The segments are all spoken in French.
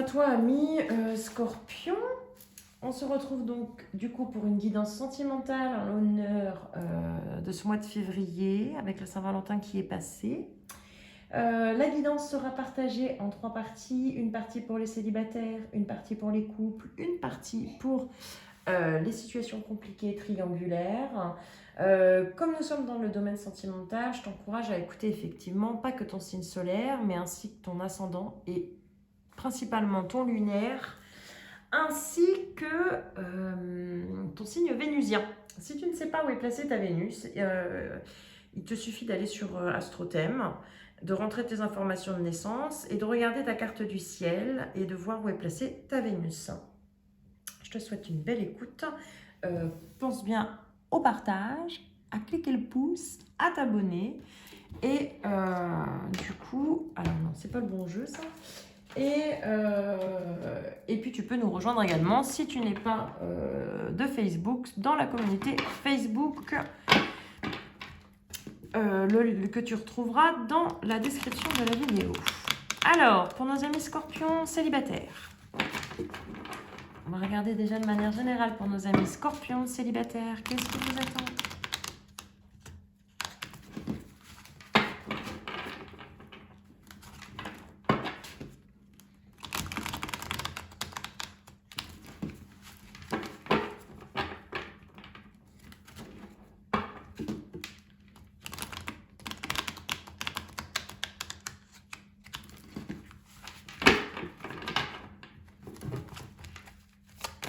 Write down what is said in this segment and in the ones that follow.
toi, ami Scorpion. On se retrouve donc du coup pour une guidance sentimentale en l'honneur de ce mois de février avec la Saint-Valentin qui est passé. La guidance sera partagée en 3 parties. Une partie pour les célibataires, une partie pour les couples, une partie pour les situations compliquées triangulaires. Comme nous sommes dans le domaine sentimental, je t'encourage à écouter effectivement pas que ton signe solaire, mais ainsi que ton ascendant et principalement ton lunaire, ainsi que ton signe vénusien. Si tu ne sais pas où est placée ta Vénus, il te suffit d'aller sur Astrothème, de rentrer tes informations de naissance et de regarder ta carte du ciel et de voir où est placée ta Vénus. Je te souhaite une belle écoute. Pense bien au partage, à cliquer le pouce, à t'abonner. Et du coup, alors non, c'est pas le bon jeu ça. Et puis tu peux nous rejoindre également si tu n'es pas de Facebook, dans la communauté Facebook que tu retrouveras dans la description de la vidéo. Alors, pour nos amis scorpions célibataires, on va regarder déjà de manière générale pour nos amis scorpions célibataires. Qu'est-ce qui vous attend ?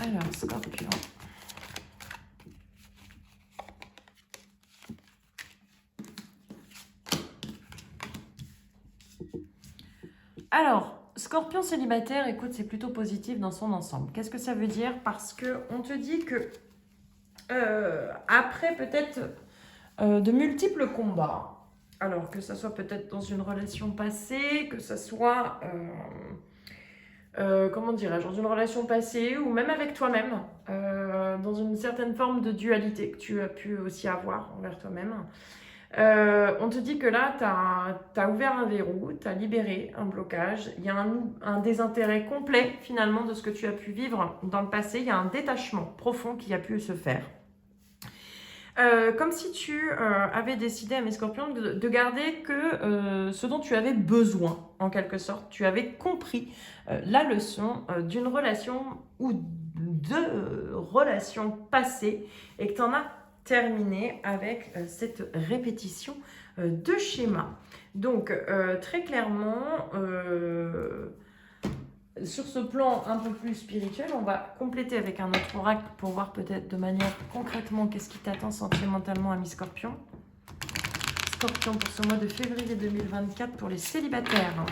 Alors, Scorpion. Alors, Scorpion célibataire, écoute, c'est plutôt positif dans son ensemble. Qu'est-ce que ça veut dire? Parce qu'on te dit que après peut-être de multiples combats, alors que ça soit peut-être dans une relation passée, que ça soit... comment dirais-je, dans une relation passée ou même avec toi-même, dans une certaine forme de dualité que tu as pu aussi avoir envers toi-même. On te dit que là, tu as ouvert un verrou, tu as libéré un blocage, il y a un désintérêt complet finalement de ce que tu as pu vivre dans le passé, il y a un détachement profond qui a pu se faire. Comme si tu avais décidé, à mes scorpions, de garder que ce dont tu avais besoin, en quelque sorte. Tu avais compris la leçon d'une relation ou de relations passées et que tu en as terminé avec cette répétition de schéma. Donc, très clairement... sur ce plan un peu plus spirituel, on va compléter avec un autre oracle pour voir peut-être de manière concrètement qu'est-ce qui t'attend sentimentalement, ami Scorpion. Scorpion pour ce mois de février 2024 pour les célibataires.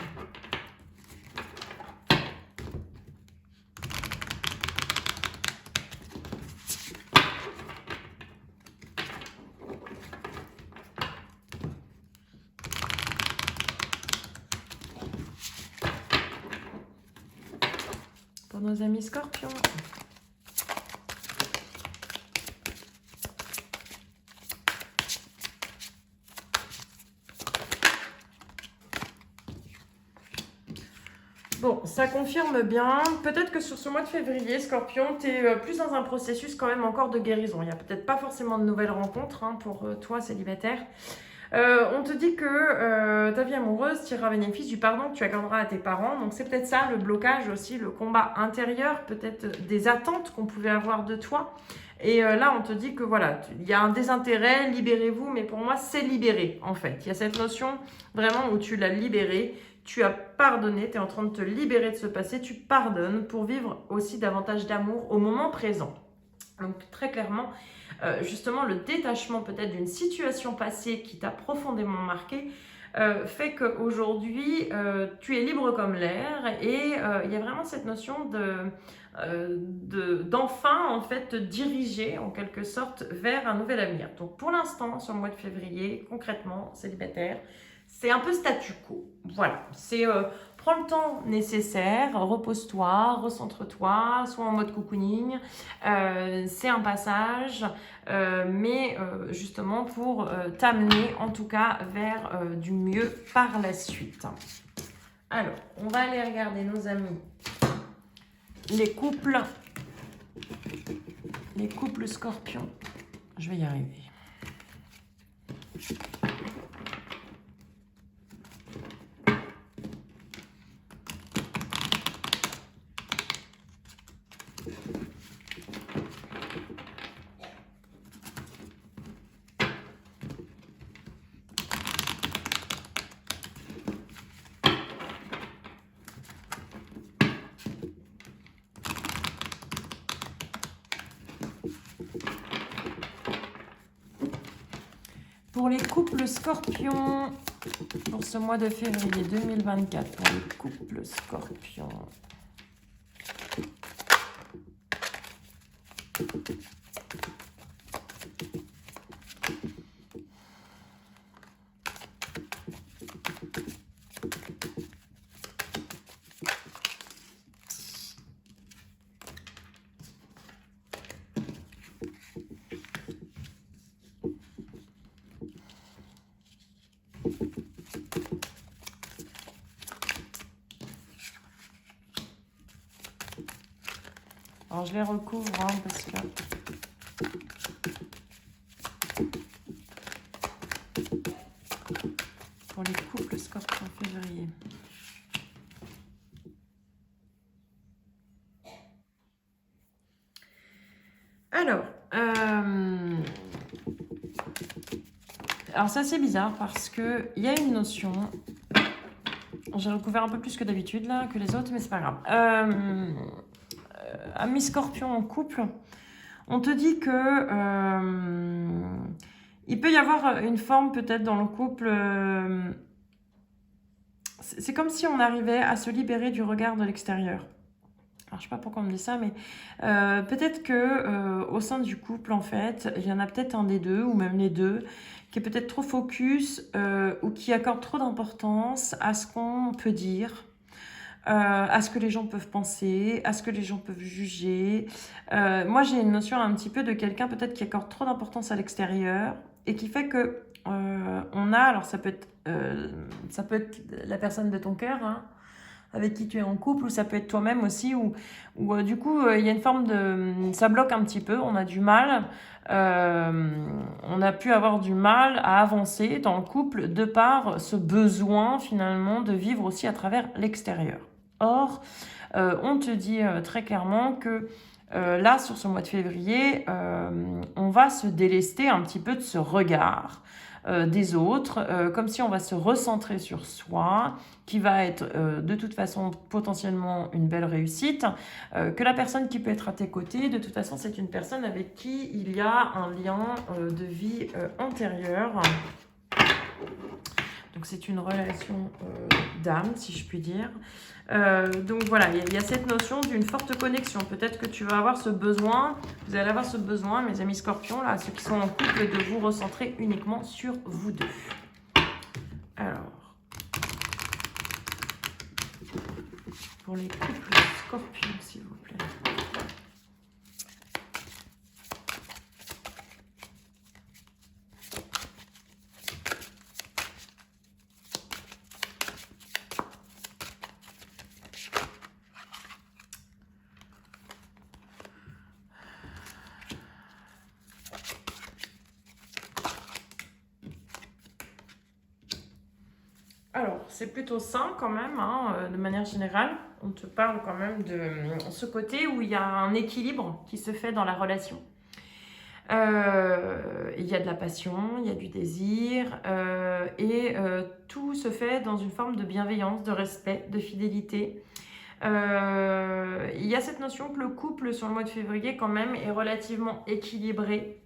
Pour nos amis Scorpions. Bon, ça confirme bien. Peut-être que sur ce mois de février, Scorpion, tu es plus dans un processus quand même encore de guérison. Il n'y a peut-être pas forcément de nouvelles rencontres pour toi, célibataire. On te dit que ta vie amoureuse tirera bénéfice du pardon que tu accorderas à tes parents. Donc c'est peut-être ça, le blocage aussi, le combat intérieur, peut-être des attentes qu'on pouvait avoir de toi. Et là, on te dit que voilà, il y a un désintérêt, libérez-vous, mais pour moi, c'est libéré en fait. Il y a cette notion vraiment où tu l'as libéré, tu as pardonné, tu es en train de te libérer de ce passé, tu pardonnes pour vivre aussi davantage d'amour au moment présent. Donc très clairement, justement le détachement peut-être d'une situation passée qui t'a profondément marqué fait qu'aujourd'hui tu es libre comme l'air et il y a vraiment cette notion d'enfin en fait te diriger en quelque sorte vers un nouvel avenir. Donc pour l'instant sur le mois de février, concrètement célibataire, c'est un peu statu quo. Voilà, c'est prends le temps nécessaire, repose-toi, recentre-toi, sois en mode cocooning. C'est un passage, mais justement pour t'amener en tout cas vers du mieux par la suite. Alors, on va aller regarder nos amis les couples scorpions. Je vais y arriver. Pour les couples scorpions, pour ce mois de février 2024, pour les couples scorpions. Alors je les recouvre hein, parce que pour les couples scorpions février. Alors ça c'est bizarre parce que il y a une notion. J'ai recouvert un peu plus que d'habitude là que les autres, mais c'est pas grave. Amis scorpion en couple, on te dit que il peut y avoir une forme peut-être dans le couple. C'est comme si on arrivait à se libérer du regard de l'extérieur. Alors, je sais pas pourquoi on me dit ça, mais peut-être que au sein du couple, en fait, il y en a peut-être un des deux, ou même les deux, qui est peut-être trop focus ou qui accorde trop d'importance à ce qu'on peut dire, à ce que les gens peuvent penser, à ce que les gens peuvent juger. Moi, j'ai une notion un petit peu de quelqu'un peut-être qui accorde trop d'importance à l'extérieur et qui fait que on a, alors ça peut être la personne de ton cœur, hein, avec qui tu es en couple, ou ça peut être toi-même aussi, ou du coup, il y a une forme de... Ça bloque un petit peu, on a du mal, on a pu avoir du mal à avancer dans le couple de par ce besoin, finalement, de vivre aussi à travers l'extérieur. Or, on te dit très clairement que là, sur ce mois de février, on va se délester un petit peu de ce regard des autres, comme si on va se recentrer sur soi, qui va être de toute façon potentiellement une belle réussite, que la personne qui peut être à tes côtés, de toute façon c'est une personne avec qui il y a un lien de vie antérieur. Donc c'est une relation d'âme, si je puis dire. Donc voilà, il y a cette notion d'une forte connexion. Peut-être que tu vas avoir ce besoin, vous allez avoir ce besoin, mes amis scorpions, là, ceux qui sont en couple, de vous recentrer uniquement sur vous deux. Alors, pour les couples scorpions, s'il vous plaît. Alors, c'est plutôt sain quand même, hein, de manière générale. On te parle quand même de ce côté où il y a un équilibre qui se fait dans la relation. Il y a de la passion, il y a du désir, et tout se fait dans une forme de bienveillance, de respect, de fidélité. Il y a cette notion que le couple sur le mois de février quand même est relativement équilibré.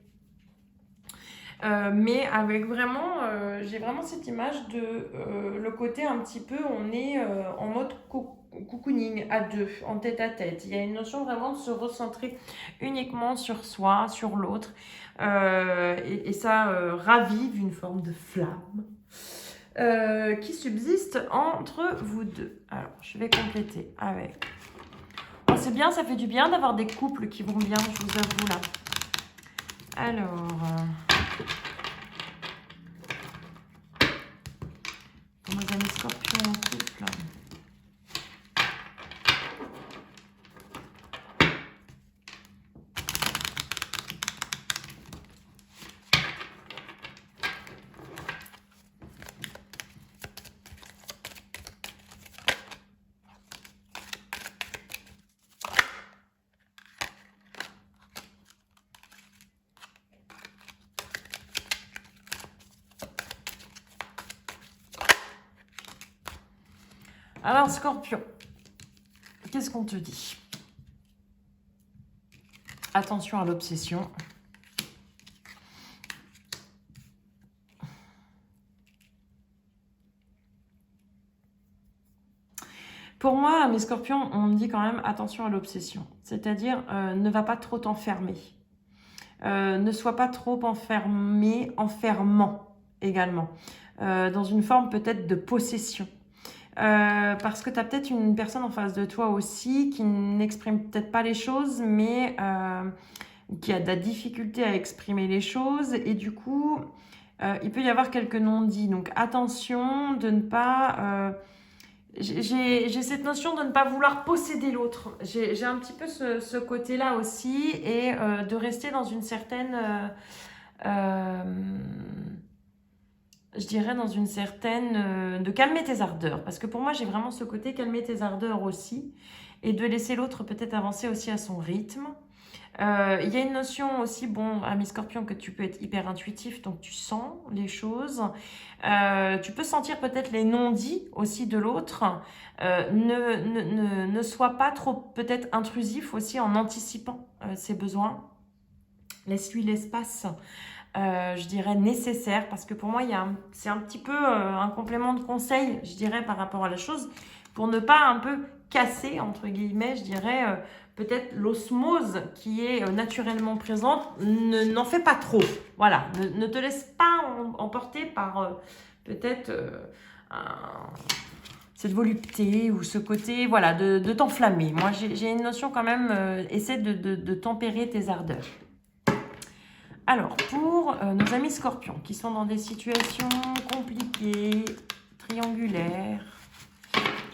Mais avec vraiment, j'ai vraiment cette image de le côté un petit peu, on est en mode cocooning à deux, en tête à tête. Il y a une notion vraiment de se recentrer uniquement sur soi, sur l'autre, et ça ravive une forme de flamme qui subsiste entre vous deux. Alors, je vais compléter avec... Oh, c'est bien, ça fait du bien d'avoir des couples qui vont bien, je vous avoue là. Alors... Pour mes amis scorpions en couple. Alors, Scorpion, qu'est-ce qu'on te dit? Attention à l'obsession. Pour moi, mes scorpions, on me dit quand même attention à l'obsession. C'est-à-dire, ne va pas trop t'enfermer. Ne sois pas trop enfermé, enfermant également. Dans une forme peut-être de possession. Parce que tu as peut-être une personne en face de toi aussi qui n'exprime peut-être pas les choses, mais qui a de la difficulté à exprimer les choses. Et du coup, il peut y avoir quelques non-dits. Donc attention de ne pas... j'ai cette notion de ne pas vouloir posséder l'autre. J'ai un petit peu ce côté-là aussi et de rester dans une certaine... je dirais dans une certaine... de calmer tes ardeurs. Parce que pour moi, j'ai vraiment ce côté calmer tes ardeurs aussi et de laisser l'autre peut-être avancer aussi à son rythme. Il y a une notion aussi, bon, ami Scorpion, que tu peux être hyper intuitif, donc tu sens les choses. Tu peux sentir peut-être les non-dits aussi de l'autre. Ne sois pas trop peut-être intrusif aussi en anticipant ses besoins. Laisse-lui l'espace, je dirais, nécessaire. Parce que pour moi, c'est un petit peu un complément de conseil, je dirais, par rapport à la chose. Pour ne pas un peu casser, entre guillemets, je dirais... peut-être l'osmose qui est naturellement présente, n'en fais pas trop. Voilà, ne te laisse pas emporter par peut-être cette volupté ou ce côté, voilà, de t'enflammer. Moi, j'ai une notion quand même, essaie de tempérer tes ardeurs. Alors, pour nos amis scorpions qui sont dans des situations compliquées, triangulaires,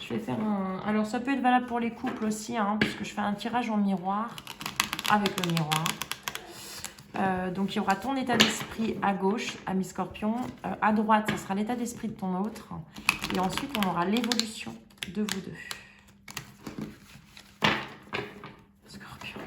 je vais faire un... Alors, ça peut être valable pour les couples aussi, hein, puisque je fais un tirage en miroir, avec le miroir. Donc, il y aura ton état d'esprit à gauche, ami Scorpion. À droite, ça sera l'état d'esprit de ton autre. Et ensuite, on aura l'évolution de vous deux. Scorpion.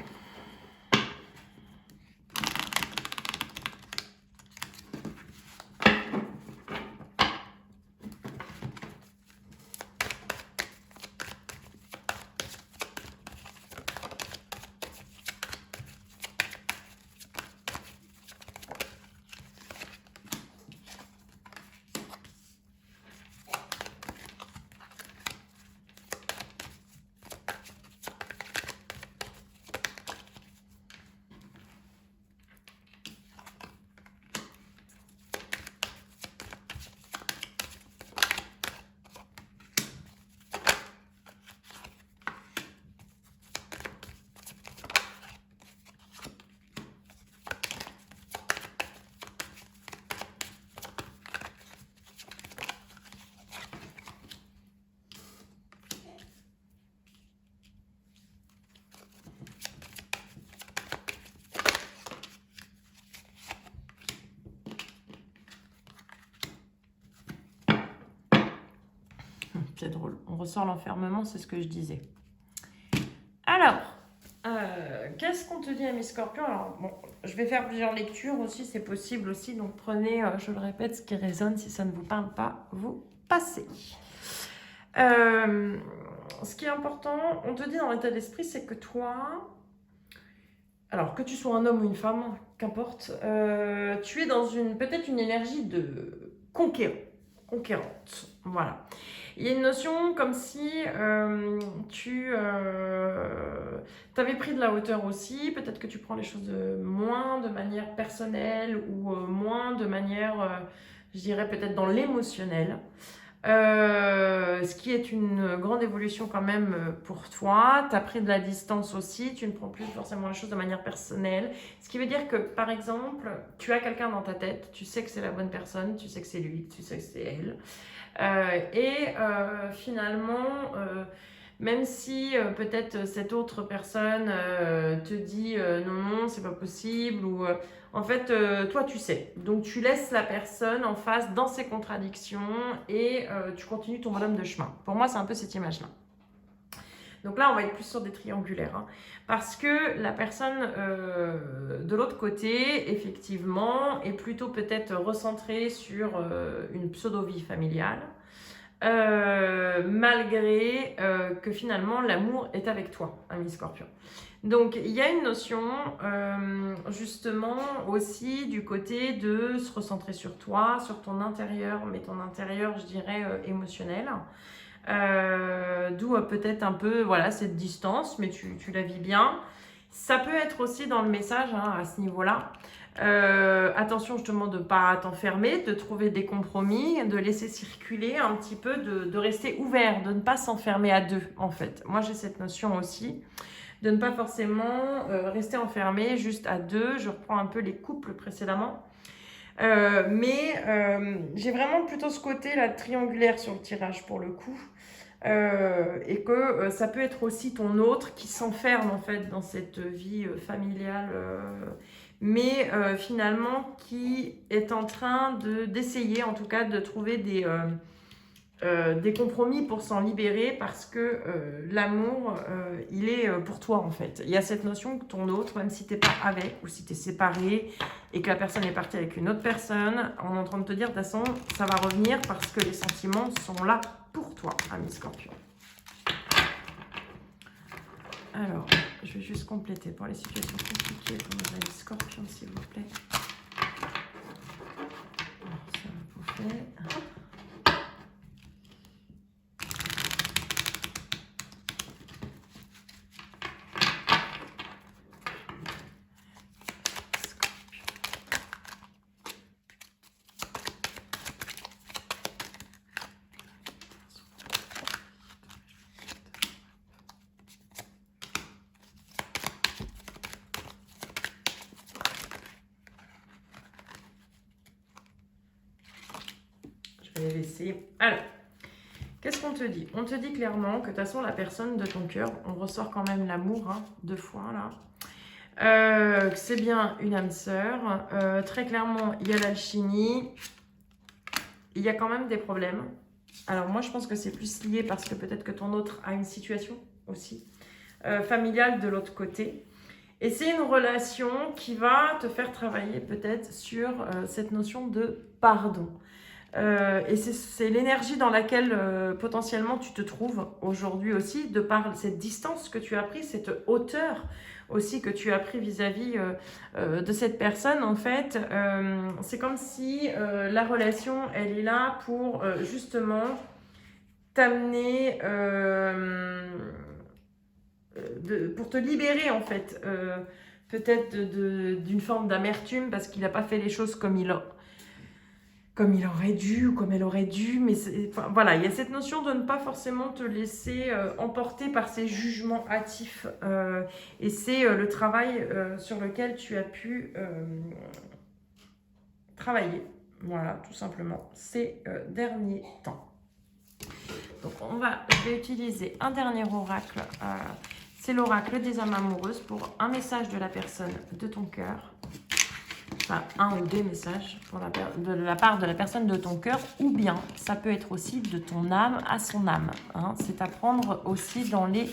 C'est drôle. On ressort l'enfermement, c'est ce que je disais. Alors, qu'est-ce qu'on te dit, ami Scorpion? Alors, bon, je vais faire plusieurs lectures aussi, c'est possible aussi. Donc, prenez, je le répète, ce qui résonne. Si ça ne vous parle pas, vous passez. Ce qui est important, on te dit dans l'état d'esprit, c'est que toi... Alors, que tu sois un homme ou une femme, qu'importe, tu es dans une énergie de conquérante. Voilà. Il y a une notion comme si tu avais pris de la hauteur aussi. Peut-être que tu prends les choses moins de manière personnelle ou moins de manière, je dirais peut-être dans l'émotionnel. Ce qui est une grande évolution quand même pour toi. Tu as pris de la distance aussi, tu ne prends plus forcément les choses de manière personnelle. Ce qui veut dire que, par exemple, tu as quelqu'un dans ta tête, tu sais que c'est la bonne personne, tu sais que c'est lui, tu sais que c'est elle. Finalement, même si peut-être cette autre personne te dit non, non, c'est pas possible, ou en fait, toi, tu sais. Donc, tu laisses la personne en face dans ses contradictions et tu continues ton bonhomme de chemin. Pour moi, c'est un peu cette image-là. Donc là, on va être plus sur des triangulaires. Hein, parce que la personne de l'autre côté, effectivement, est plutôt peut-être recentrée sur une pseudo-vie familiale. malgré que finalement l'amour est avec toi, ami Scorpion. Donc il y a une notion justement aussi du côté de se recentrer sur toi, sur ton intérieur, mais ton intérieur je dirais émotionnel. D'où peut-être un peu voilà, cette distance, mais tu la vis bien. Ça peut être aussi dans le message hein, à ce niveau-là. Attention justement de ne pas t'enfermer, de trouver des compromis, de laisser circuler un petit peu, de rester ouvert, de ne pas s'enfermer à deux en fait. Moi j'ai cette notion aussi de ne pas forcément rester enfermé juste à deux. Je reprends un peu les couples précédemment. Mais j'ai vraiment plutôt ce côté là triangulaire sur le tirage pour le coup. Et que ça peut être aussi ton autre qui s'enferme en fait dans cette vie familiale mais finalement qui est en train d'essayer en tout cas de trouver des compromis pour s'en libérer parce que l'amour il est pour toi en fait. Il y a cette notion que ton autre, même si tu n'es pas avec ou si tu es séparé et que la personne est partie avec une autre personne, on est en train de te dire de toute façon ça va revenir parce que les sentiments sont là pour toi, ami Scorpion. Alors, je vais juste compléter pour les situations compliquées pour nos amis Scorpions, s'il vous plaît. Alors, ça va vous faire. Les laisser. Alors, qu'est-ce qu'on te dit? On te dit clairement que de toute façon, la personne de ton cœur, on ressort quand même l'amour, hein, 2 fois là. C'est bien une âme sœur. Très clairement, il y a l'alchimie. Il y a quand même des problèmes. Alors moi, je pense que c'est plus lié parce que peut-être que ton autre a une situation aussi familiale de l'autre côté. Et c'est une relation qui va te faire travailler peut-être sur cette notion de pardon. Et c'est l'énergie dans laquelle potentiellement tu te trouves aujourd'hui aussi, de par cette distance que tu as pris, cette hauteur aussi que tu as pris vis-à-vis de cette personne. En fait, c'est comme si la relation, elle est là pour justement t'amener, pour te libérer en fait, peut-être d'une forme d'amertume parce qu'il n'a pas fait les choses comme il aurait dû ou comme elle aurait dû, mais enfin, voilà, il y a cette notion de ne pas forcément te laisser emporter par ces jugements hâtifs et c'est le travail sur lequel tu as pu travailler, voilà, tout simplement, ces derniers temps. Donc je vais utiliser un dernier oracle, c'est l'oracle des âmes amoureuses pour un message de la personne de ton cœur. Enfin, un ou des messages de la part de la personne de ton cœur, ou bien ça peut être aussi de ton âme à son âme. Hein. C'est à prendre aussi dans les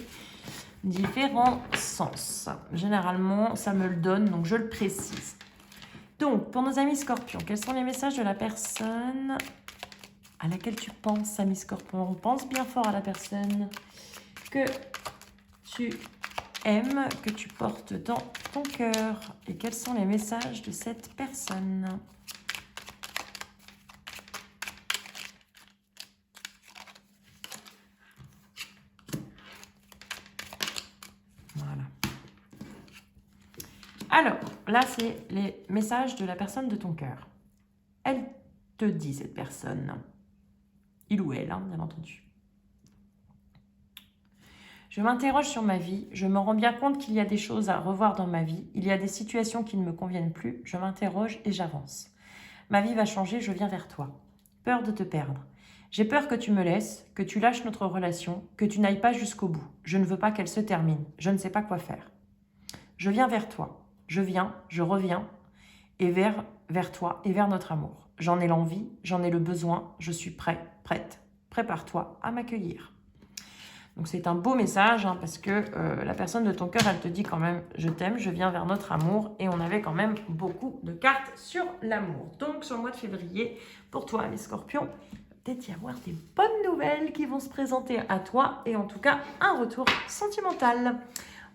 différents sens. Généralement, ça me le donne, donc je le précise. Donc, pour nos amis Scorpions, quels sont les messages de la personne à laquelle tu penses, ami Scorpion? Pense bien fort à la personne que tu aimes, que tu portes dans ton cœur. Et quels sont les messages de cette personne? Voilà. Alors, là, c'est les messages de la personne de ton cœur. Elle te dit, cette personne, il ou elle, hein, bien entendu. Je m'interroge sur ma vie, je me rends bien compte qu'il y a des choses à revoir dans ma vie, il y a des situations qui ne me conviennent plus, je m'interroge et j'avance. Ma vie va changer, je viens vers toi. Peur de te perdre. J'ai peur que tu me laisses, que tu lâches notre relation, que tu n'ailles pas jusqu'au bout. Je ne veux pas qu'elle se termine, je ne sais pas quoi faire. Je viens vers toi, je viens, je reviens, et vers toi et vers notre amour. J'en ai l'envie, j'en ai le besoin, je suis prêt, prête. Prépare-toi à m'accueillir. Donc c'est un beau message hein, parce que la personne de ton cœur, elle te dit quand même « je t'aime, je viens vers notre amour » et on avait quand même beaucoup de cartes sur l'amour. Donc sur le mois de février, pour toi les scorpions, peut-être y avoir des bonnes nouvelles qui vont se présenter à toi et en tout cas un retour sentimental.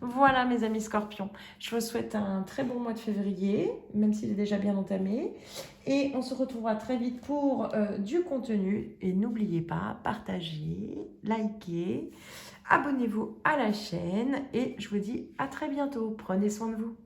Voilà mes amis Scorpions, je vous souhaite un très bon mois de février, même s'il est déjà bien entamé. Et on se retrouvera très vite pour du contenu. Et n'oubliez pas, partagez, likez, abonnez-vous à la chaîne. Et je vous dis à très bientôt. Prenez soin de vous.